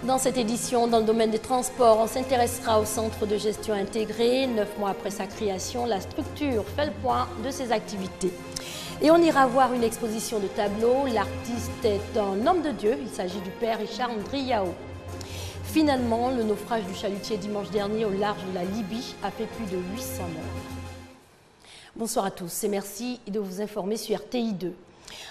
Dans cette édition, dans le domaine des transports, on s'intéressera au centre de gestion intégré. 9 mois après sa création, la structure fait le point de ses activités. Et on ira voir une exposition de tableaux. L'artiste est un homme de Dieu. Il s'agit du père Richard Ndriao. Finalement, le naufrage du chalutier dimanche dernier au large de la Libye a fait plus de 800 morts. Bonsoir à tous et merci de vous informer sur RTI2.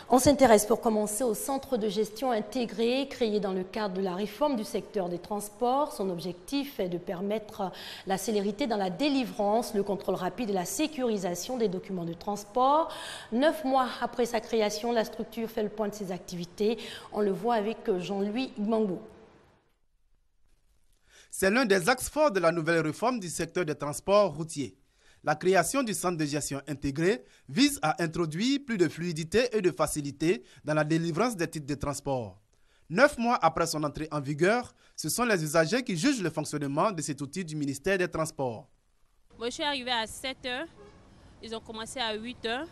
On s'intéresse pour commencer au centre de gestion intégré créé dans le cadre de la réforme du secteur des transports. Son objectif est de permettre la célérité dans la délivrance, le contrôle rapide et la sécurisation des documents de transport. 9 mois après sa création, la structure fait le point de ses activités. On le voit avec Jean-Louis Gbango. C'est l'un des axes forts de la nouvelle réforme du secteur des transports routiers. La création du centre de gestion intégré vise à introduire plus de fluidité et de facilité dans la délivrance des titres de transport. 9 mois après son entrée en vigueur, ce sont les usagers qui jugent le fonctionnement de cet outil du ministère des Transports. Moi, je suis arrivée à 7 h, ils ont commencé à 8 h.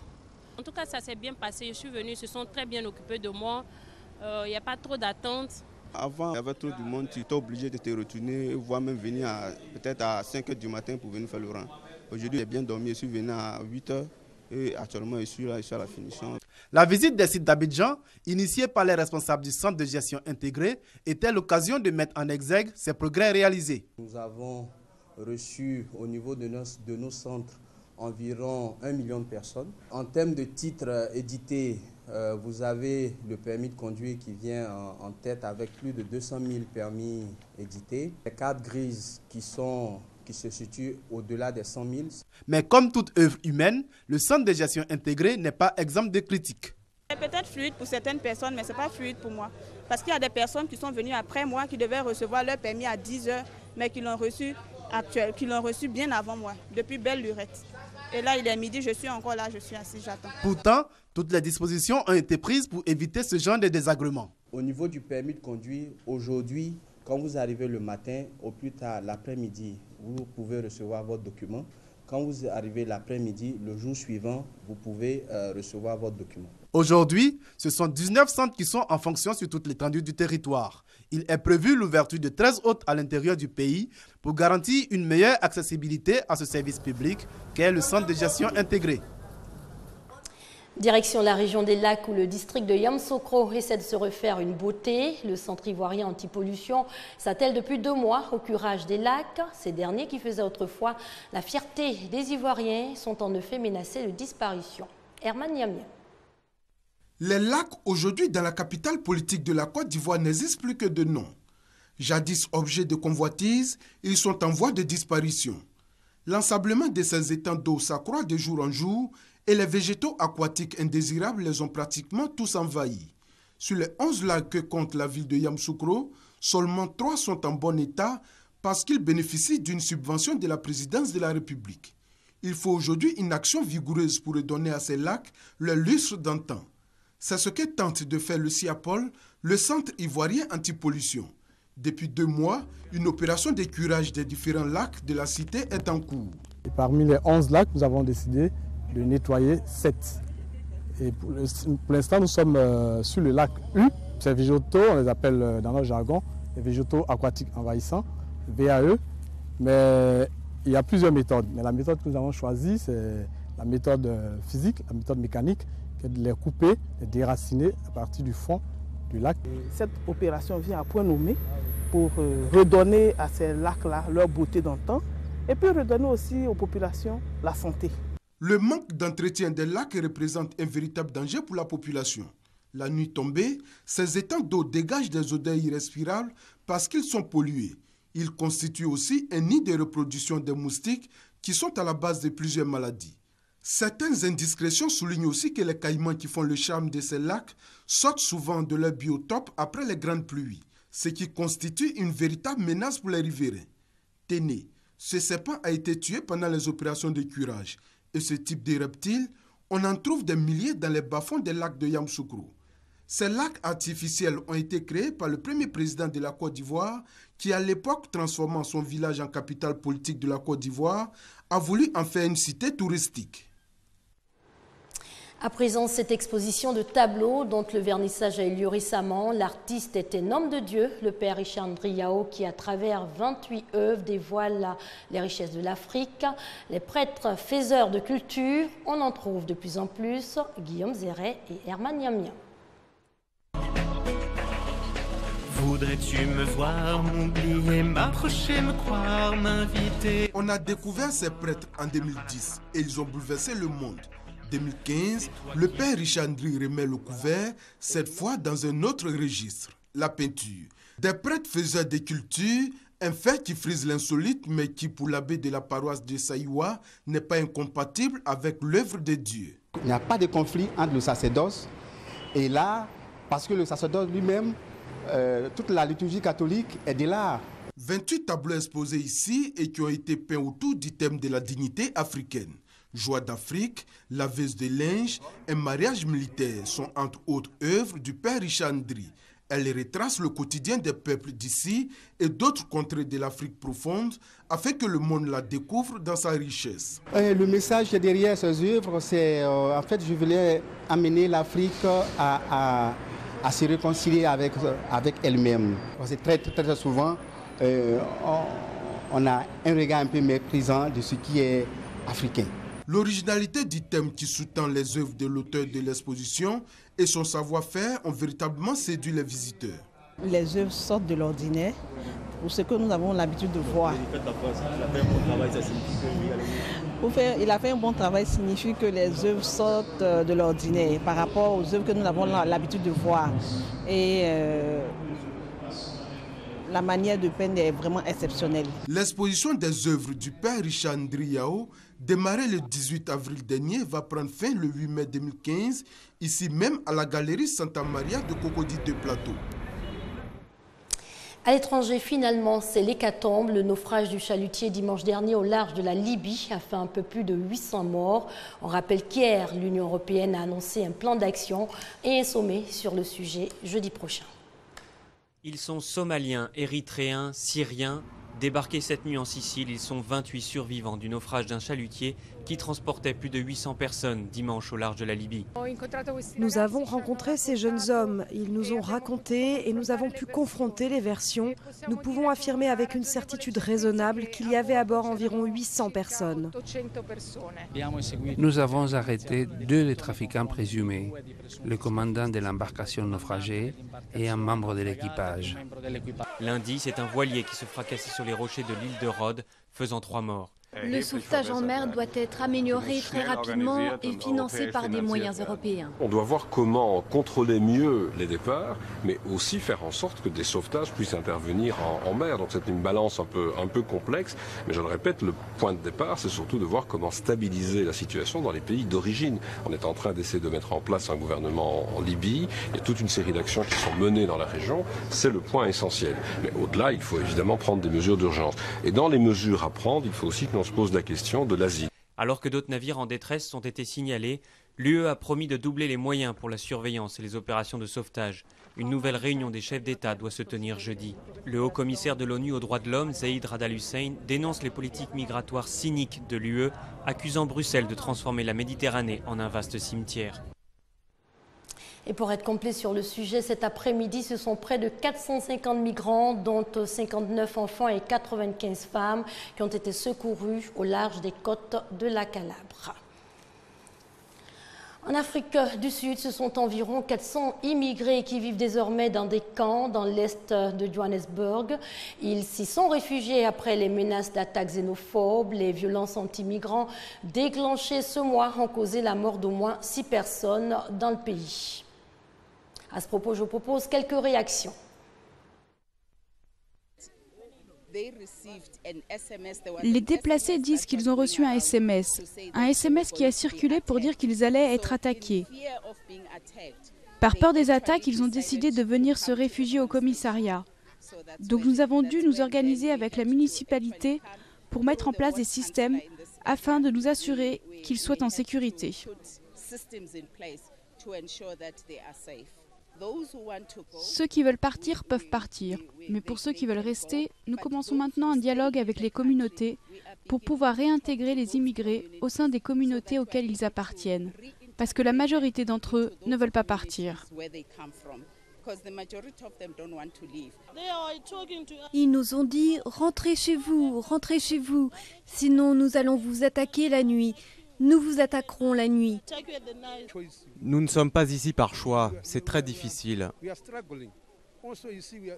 En tout cas, ça s'est bien passé. Je suis venue, ils se sont très bien occupés de moi. Il n'y a pas trop d'attente. Avant, il y avait trop de monde, tu étais obligé de te retourner, voire même venir peut-être à 5 h du matin pour venir faire le rang. Aujourd'hui, j'ai bien dormi, je suis venu à 8 h et actuellement, je suis là, je suis à la finition. La visite des sites d'Abidjan, initiée par les responsables du centre de gestion intégré, était l'occasion de mettre en exergue ces progrès réalisés. Nous avons reçu au niveau de nos centres environ 1 million de personnes. En termes de titres édités, vous avez le permis de conduire qui vient en tête avec plus de 200 000 permis édités. Les cartes grises qui se situent au-delà des 100 000. Mais comme toute œuvre humaine, le centre de gestion intégré n'est pas exempt de critiques. C'est peut-être fluide pour certaines personnes, mais ce n'est pas fluide pour moi. Parce qu'il y a des personnes qui sont venues après moi, qui devaient recevoir leur permis à 10 h, mais qui l'ont reçu bien avant moi, depuis belle lurette. Et là, il est midi, je suis encore là, je suis assis, j'attends. Pourtant, toutes les dispositions ont été prises pour éviter ce genre de désagréments. Au niveau du permis de conduire, aujourd'hui, quand vous arrivez le matin, au plus tard l'après-midi, vous pouvez recevoir votre document. Quand vous arrivez l'après-midi, le jour suivant, vous pouvez recevoir votre document. Aujourd'hui, ce sont 19 centres qui sont en fonction sur toute l'étendue du territoire. Il est prévu l'ouverture de 13 autres à l'intérieur du pays pour garantir une meilleure accessibilité à ce service public qu'est le centre de gestion intégré. Direction la région des Lacs où le district de Yamoussoukro essaie de se refaire une beauté. Le centre ivoirien anti-pollution s'attelle depuis 2 mois au curage des lacs. Ces derniers qui faisaient autrefois la fierté des Ivoiriens sont en effet menacés de disparition. Herman Niamien. Les lacs, aujourd'hui dans la capitale politique de la Côte d'Ivoire, n'existent plus que de nom. Jadis objets de convoitise, ils sont en voie de disparition. L'ensablement de ces étangs d'eau s'accroît de jour en jour et les végétaux aquatiques indésirables les ont pratiquement tous envahis. Sur les 11 lacs que compte la ville de Yamoussoukro, seulement 3 sont en bon état parce qu'ils bénéficient d'une subvention de la présidence de la République. Il faut aujourd'hui une action vigoureuse pour redonner à ces lacs leur lustre d'antan. C'est ce que tente de faire le CIAPOL, le centre ivoirien anti-pollution. Depuis 2 mois, une opération de curage des différents lacs de la cité est en cours. Et parmi les 11 lacs, nous avons décidé de nettoyer 7. Et pour l'instant, nous sommes sur le lac U. Ces végétaux, on les appelle dans notre jargon, les végétaux aquatiques envahissants, VAE. Mais il y a plusieurs méthodes. Mais la méthode que nous avons choisie, c'est la méthode physique, la méthode mécanique, qui est de les couper, de les déraciner à partir du fond du lac. Cette opération vient à point nommé pour redonner à ces lacs-là leur beauté d'antan et puis redonner aussi aux populations la santé. Le manque d'entretien des lacs représente un véritable danger pour la population. La nuit tombée, ces étangs d'eau dégagent des odeurs irrespirables parce qu'ils sont pollués. Ils constituent aussi un nid de reproduction des moustiques qui sont à la base de plusieurs maladies. Certaines indiscrétions soulignent aussi que les caïmans qui font le charme de ces lacs sortent souvent de leur biotope après les grandes pluies, ce qui constitue une véritable menace pour les riverains. Téné, ce serpent a été tué pendant les opérations de curage. Et ce type de reptiles, on en trouve des milliers dans les bas-fonds des lacs de Yamoussoukro. Ces lacs artificiels ont été créés par le premier président de la Côte d'Ivoire qui, à l'époque, transformant son village en capitale politique de la Côte d'Ivoire, a voulu en faire une cité touristique. À présent, cette exposition de tableaux dont le vernissage a eu lieu récemment, l'artiste est un homme de Dieu, le père Richard Ndriao, qui à travers 28 œuvres dévoile les richesses de l'Afrique. Les prêtres faiseurs de culture, on en trouve de plus en plus, Guillaume Zéret et Herman Yamia. Voudrais-tu me voir, m'oublier, m'approcher, me croire, m'inviter? On a découvert ces prêtres en 2010 et ils ont bouleversé le monde. 2015, le père Richard Ndri remet le couvert, cette fois dans un autre registre, la peinture. Des prêtres faiseurs de culture, un fait qui frise l'insolite, mais qui pour l'abbé de la paroisse de Saïwa n'est pas incompatible avec l'œuvre de Dieu. Il n'y a pas de conflit entre le sacerdoce et l'art, parce que le sacerdoce lui-même, toute la liturgie catholique est de l'art. 28 tableaux exposés ici et qui ont été peints autour du thème de la dignité africaine. Joie d'Afrique, laveuse de linge, un mariage militaire sont entre autres œuvres du père Richard Ndri. Elle retrace le quotidien des peuples d'ici et d'autres contrées de l'Afrique profonde afin que le monde la découvre dans sa richesse. Le message derrière ces œuvres, c'est en fait je voulais amener l'Afrique à se réconcilier avec elle-même. Très souvent, on a un regard un peu méprisant de ce qui est africain. L'originalité du thème qui sous-tend les œuvres de l'auteur de l'exposition et son savoir-faire ont véritablement séduit les visiteurs. Les œuvres sortent de l'ordinaire pour ce que nous avons l'habitude de voir. Il a fait un bon travail signifie que les œuvres sortent de l'ordinaire par rapport aux œuvres que nous avons l'habitude de voir. Et la manière de peindre est vraiment exceptionnelle. L'exposition des œuvres du père Richard Ndriao, démarrée le 18 avril dernier, va prendre fin le 8 mai 2015, ici même à la galerie Santa Maria de Cocody de Plateau. À l'étranger, finalement, c'est l'hécatombe. Le naufrage du chalutier dimanche dernier au large de la Libye a fait un peu plus de 800 morts. On rappelle qu'hier, l'Union européenne a annoncé un plan d'action et un sommet sur le sujet jeudi prochain. Ils sont somaliens, érythréens, syriens. Débarqués cette nuit en Sicile, ils sont 28 survivants du naufrage d'un chalutier qui transportait plus de 800 personnes dimanche au large de la Libye. Nous avons rencontré ces jeunes hommes, ils nous ont raconté et nous avons pu confronter les versions. Nous pouvons affirmer avec une certitude raisonnable qu'il y avait à bord environ 800 personnes. Nous avons arrêté 2 des trafiquants présumés, le commandant de l'embarcation naufragée et un membre de l'équipage. Lundi, c'est un voilier qui se fracassait sur les rochers de l'île de Rhodes, faisant 3 morts. Le sauvetage en mer doit être amélioré très rapidement et financé par des moyens européens. On doit voir comment contrôler mieux les départs, mais aussi faire en sorte que des sauvetages puissent intervenir en mer. Donc c'est une balance un peu complexe, mais je le répète, le point de départ, c'est surtout de voir comment stabiliser la situation dans les pays d'origine. On est en train d'essayer de mettre en place un gouvernement en Libye. Il y a toute une série d'actions qui sont menées dans la région. C'est le point essentiel. Mais au-delà, il faut évidemment prendre des mesures d'urgence. Et dans les mesures à prendre, il faut aussi que l'on se pose la question de l'asile. Alors que d'autres navires en détresse ont été signalés, l'UE a promis de doubler les moyens pour la surveillance et les opérations de sauvetage. Une nouvelle réunion des chefs d'État doit se tenir jeudi. Le haut-commissaire de l'ONU aux droits de l'homme, Zeid Rad al-Hussein, dénonce les politiques migratoires cyniques de l'UE, accusant Bruxelles de transformer la Méditerranée en un vaste cimetière. Et pour être complet sur le sujet, cet après-midi, ce sont près de 450 migrants, dont 59 enfants et 95 femmes, qui ont été secourus au large des côtes de la Calabre. En Afrique du Sud, ce sont environ 400 immigrés qui vivent désormais dans des camps dans l'est de Johannesburg. Ils s'y sont réfugiés après les menaces d'attaques xénophobes. Les violences anti-migrants déclenchées ce mois ont causé la mort d'au moins 6 personnes dans le pays. À ce propos, je propose quelques réactions. Les déplacés disent qu'ils ont reçu un SMS qui a circulé pour dire qu'ils allaient être attaqués. Par peur des attaques, ils ont décidé de venir se réfugier au commissariat. Donc nous avons dû nous organiser avec la municipalité pour mettre en place des systèmes afin de nous assurer qu'ils soient en sécurité. Ceux qui veulent partir peuvent partir, mais pour ceux qui veulent rester, nous commençons maintenant un dialogue avec les communautés pour pouvoir réintégrer les immigrés au sein des communautés auxquelles ils appartiennent. parce que la majorité d'entre eux ne veulent pas partir. Ils nous ont dit « rentrez chez vous, sinon nous allons vous attaquer la nuit. Nous vous attaquerons la nuit. » Nous ne sommes pas ici par choix, c'est très difficile.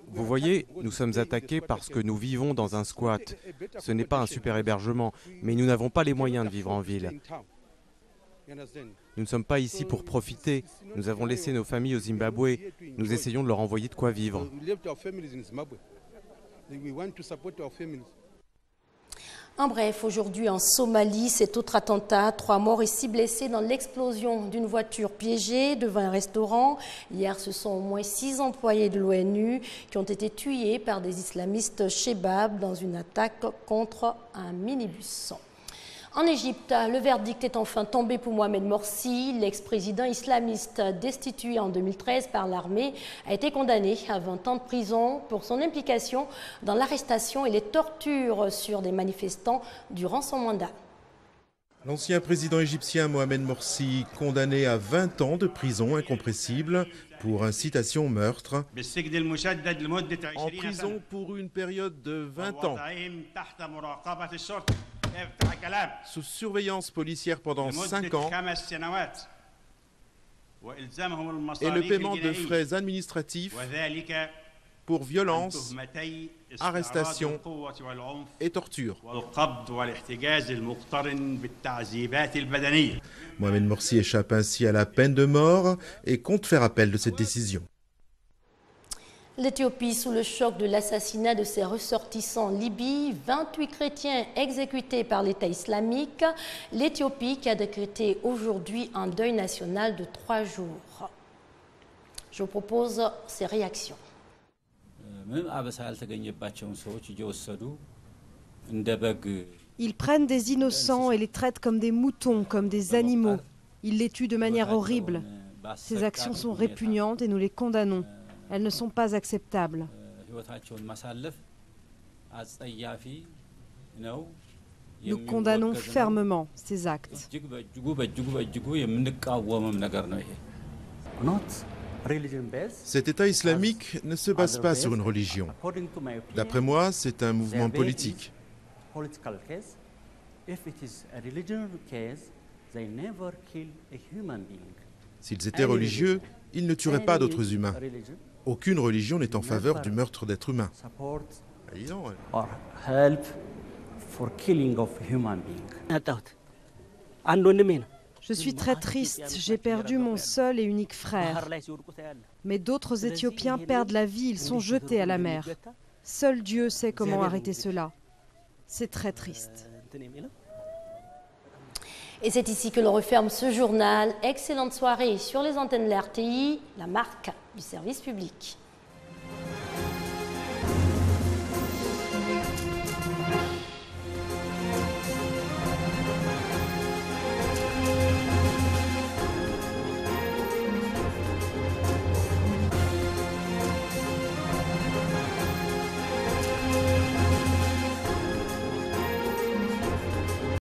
Vous voyez, nous sommes attaqués parce que nous vivons dans un squat. Ce n'est pas un super hébergement, mais nous n'avons pas les moyens de vivre en ville. Nous ne sommes pas ici pour profiter. Nous avons laissé nos familles au Zimbabwe. Nous essayons de leur envoyer de quoi vivre. En bref, aujourd'hui en Somalie, cet autre attentat, 3 morts et 6 blessés dans l'explosion d'une voiture piégée devant un restaurant. Hier, ce sont au moins 6 employés de l'ONU qui ont été tués par des islamistes Chebab dans une attaque contre un minibus. En Égypte, le verdict est enfin tombé pour Mohamed Morsi. L'ex-président islamiste destitué en 2013 par l'armée a été condamné à 20 ans de prison pour son implication dans l'arrestation et les tortures sur des manifestants durant son mandat. L'ancien président égyptien Mohamed Morsi, condamné à 20 ans de prison incompressible pour incitation au meurtre, en prison pour une période de 20 ans, sous surveillance policière pendant 5 ans, et le paiement de frais administratifs pour violence, arrestation et torture. Mohamed Morsi échappe ainsi à la peine de mort et compte faire appel de cette décision. L'Éthiopie sous le choc de l'assassinat de ses ressortissants en Libye, 28 chrétiens exécutés par l'État islamique. L'Éthiopie qui a décrété aujourd'hui un deuil national de 3 jours. Je vous propose ces réactions. Ils prennent des innocents et les traitent comme des moutons, comme des animaux. Ils les tuent de manière horrible. Ces actions sont répugnantes et nous les condamnons. Elles ne sont pas acceptables. Nous condamnons fermement ces actes. Cet État islamique ne se base pas sur une religion. D'après moi, c'est un mouvement politique. S'ils étaient religieux, ils ne tueraient pas d'autres humains. Aucune religion n'est en faveur du meurtre d'êtres humains. Je suis très triste, j'ai perdu mon seul et unique frère. Mais d'autres Éthiopiens perdent la vie, ils sont jetés à la mer. Seul Dieu sait comment arrêter cela. C'est très triste. Et c'est ici que l'on referme ce journal. Excellente soirée sur les antennes de l'RTI, la marque du service public.